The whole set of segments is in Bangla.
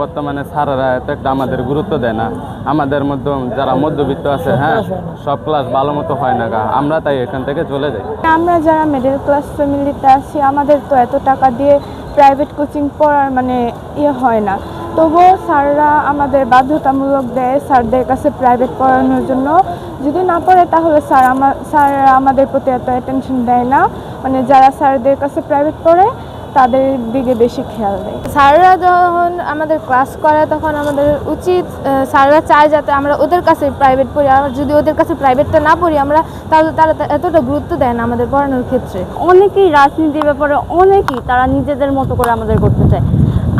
বর্তমানে স্যারেরা এত একটা আমাদের গুরুত্ব দেয় না। আমাদের মধ্যে যারা মধ্যবিত্ত আছে, হ্যাঁ, সব ক্লাস ভালো মতো হয় না, আমরা তাই এখান থেকে চলে যাই। আমরা যারা মিডল ক্লাস ফ্যামিলিতে আছি, আমাদের তো এত টাকা দিয়ে প্রাইভেট কোচিং পড়ার হয় না। তবুও স্যাররা আমাদের বাধ্যতামূলক দেয় স্যারদের কাছে প্রাইভেট পড়ানোর জন্য। যদি না পড়ে তাহলে স্যাররা আমাদের প্রতি এত অ্যাটেনশন দেয় না। যারা স্যারদের কাছে প্রাইভেট পড়ে তাদের দিকে বেশি খেয়াল দেয়। স্যাররা যখন আমাদের ক্লাস করে তখন আমাদের উচিত, স্যাররা চায় যাতে আমরা ওদের কাছে প্রাইভেট পড়ি। আর যদি ওদের কাছে প্রাইভেটটা না পড়ি আমরা, তাহলে তারা এতটা গুরুত্ব দেয় না আমাদের পড়ানোর ক্ষেত্রে। অনেকেই রাজনীতির ব্যাপারে তারা নিজেদের মতো করে আমাদের করতে চায়।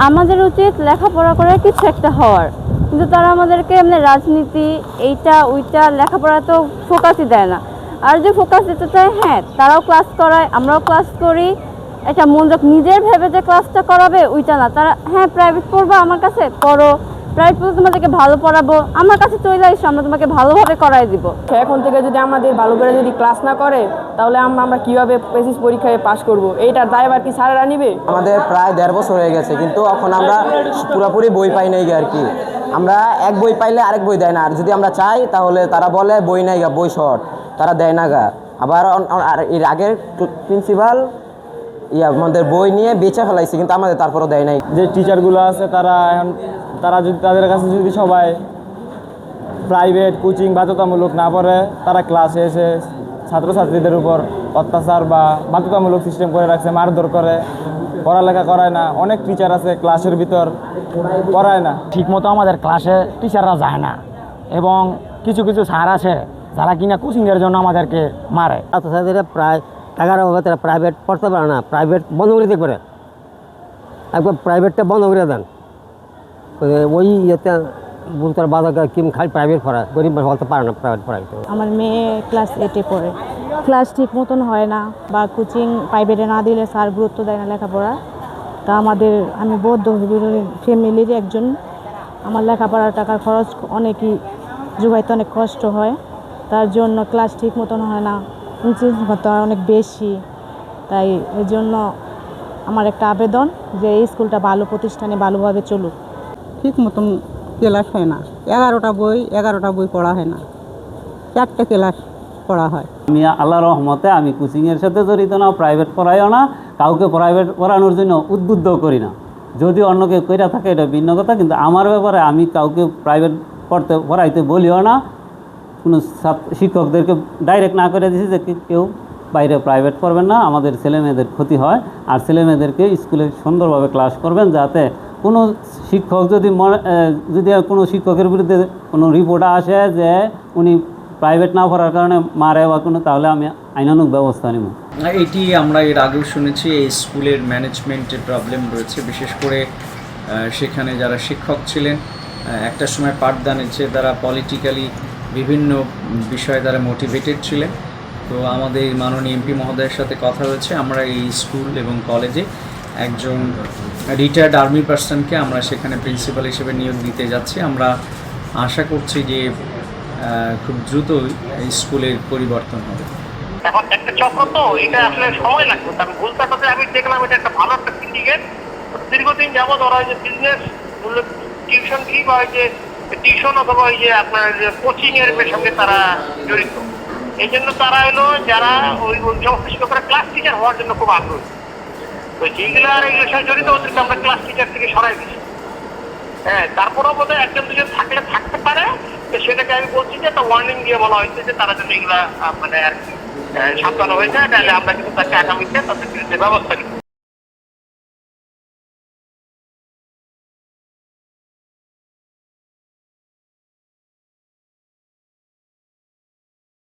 আমাদের উচিত লেখাপড়া করে কিছু একটা হওয়ার, কিন্তু তারা আমাদেরকে রাজনীতি এইটা ওইটা লেখাপড়া তো ফোকাসই দেয় না। আর যে ফোকাস দিতে চায়, হ্যাঁ তারাও ক্লাস করায়, আমরাও ক্লাস করি, এটা মনোযোগ নিজের ভেবে যে ক্লাসটা করাবে ওইটা না। তারা হ্যাঁ প্রাইভেট পড়বা, আমার কাছে পড়ো, প্রাইভেট পড়ে তোমাদেরকে ভালো পড়াবো, আমার কাছে চলে এসো, আমরা তোমাকে ভালোভাবে করাই দিব। এখন থেকে যদি আমাদের ভালো করে যদি ক্লাস না করে তাহলে আমরা কিভাবে পেসিস পরীক্ষায় পাস করব, এইটার দায়ভার কি স্যারেরা নিবে? আমাদের প্রায় 1.5 বছর হয়ে গেছে, কিন্তু এখন আমরা পুরোপুরি বই পাই নাই আর কি। আমরা এক বই পাইলে আরেক বই দেয় না, আর যদি আমরা চাই তাহলে তারা বলে বই নাই গা, বই শর্ট, তারা দেয় না গা। আবার এর আগের প্রিন্সিপাল আমাদের বই নিয়ে বেচে ফেলাইছে, কিন্তু আমাদের তারপরও দেয় নাই। যে টিচারগুলো আছে তারা যদি তাদের কাছে যদি সবাই প্রাইভেট কোচিং বাধ্যতামূলক না পড়ে, তারা ক্লাসে এসে ছাত্রছাত্রীদের উপর অত্যাচার বা বাধ্যতামূলক সিস্টেম করে রাখছে, মারধর করে, পড়ালেখা করায় না। অনেক টিচার আছে ক্লাসের ভিতর পড়ায় না, ঠিকমতো আমাদের ক্লাসে টিচাররা যায় না, এবং কিছু কিছু স্যার আছে যারা কিনা কোচিংয়ের জন্য আমাদেরকে মারে। ছাত্রছাত্রীরা প্রায় টাকার অভাবে তারা প্রাইভেট পড়তে পারে না, প্রাইভেট বন্ধ করে দিতে পারে। একবার প্রাইভেটটা বন্ধ করে দেন, ওই ইয়েতে বুঝতে বাধা কিম খালি প্রাইভেট পড়ায়, গরিব বলতে পারে না প্রাইভেট পড়াইতে। আমার মেয়ে ক্লাস 8-এ পড়ে, ক্লাস ঠিক মতন হয় না, বা কোচিং প্রাইভেটে না দিলে স্যার গুরুত্ব দেয় না লেখাপড়া। তা আমি বৌদ্ধ ফ্যামিলির একজন, আমার লেখাপড়ার টাকার খরচ অনেকই জোগাইতে অনেক কষ্ট হয়, তার জন্য ক্লাস ঠিক মতন হয় না, উচ্চতা অনেক বেশি। তাই এর জন্য আমার একটা আবেদন যে এই স্কুলটা ভালো প্রতিষ্ঠানে ভালোভাবে চলুক। ঠিক মতন ক্লাস হয় না, 11টা বই পড়া হয় না, 4টে ক্লাস পড়া হয়। আমি আল্লাহর রহমতে আমি কোচিংয়ের সাথে জড়িত না, প্রাইভেট পড়াইও না, কাউকে প্রাইভেট পড়ানোর জন্য উদ্বুদ্ধ করি না। যদি অন্য কেউ কইরা থাকে এটা ভিন্ন কথা, কিন্তু আমার ব্যাপারে আমি কাউকে প্রাইভেট পড়াইতে বলিও না। কোনো শিক্ষকদেরকে ডাইরেক্ট না করে দিয়েছি যে কেউ বাইরে প্রাইভেট পড়বেন না, আমাদের ছেলেমেয়েদের ক্ষতি হয়। আর ছেলেমেয়েদেরকে স্কুলে সুন্দরভাবে ক্লাস করবেন, যাতে কোনো শিক্ষক যদি কোনো শিক্ষকের বিরুদ্ধে কোনো রিপোর্ট আসে যে উনি প্রাইভেট না পড়ার কারণে মারে বা কোনো, তাহলে আমি আইনানুগ ব্যবস্থা নেব। এটি আমরা এর আগেও শুনেছি এই স্কুলের ম্যানেজমেন্টের প্রবলেম রয়েছে, বিশেষ করে সেখানে যারা শিক্ষক ছিলেন একটা সময় পাঠদানের চেয়ে তারা পলিটিক্যালি বিভিন্ন বিষয়ে তারা মোটিভেটেড ছিলেন। তো আমাদের মাননীয় এমপি মহোদয়ের সাথে কথা হয়েছে, আমরা এই স্কুল এবং কলেজে একজন রিটায়ার্ড আর্মি পার্সনকে আমরা সেখানে প্রিন্সিপাল হিসেবে নিয়োগ দিতে যাচ্ছি। আমরা আশা করছি যে খুব দ্রুতই এই স্কুলের পরিবর্তন হবে। এখন একটা চক্র তো, এটা আসলে সময় লাগবে। আমি বলতে আমি দেখলাম এটা একটা ভালো একটা সিন্ডিকেট। দীর্ঘদিন যাবৎ ওরা যে বিজনেস টিউশন ফি বা ওই যে টিউশন অথবা ওই যে আপনার কোচিং এর সঙ্গে তারা জড়িত। এই জন্য তারা হলো যারা ওই সমস্ত শিক্ষকরা ক্লাস টিচার হওয়ার জন্য খুব আগ্রহী। তো যেগুলো আর এগুলোর সঙ্গে জড়িত ওদেরকে আমরা ক্লাস টিচার থেকে সরাই দিচ্ছি। হ্যাঁ, তারপরেও বোধহয় একজন দুজন থাকতে পারে। তো সেটাকে আমি বলছি যে একটা ওয়ার্নিং দিয়ে বলা হয়েছে যে তারা যেন এগুলা আর কি সাবধান হয়ে যায়, তাহলে আমরা কিন্তু তাকে আগামীতে তাদের বিরুদ্ধে ব্যবস্থা নিই।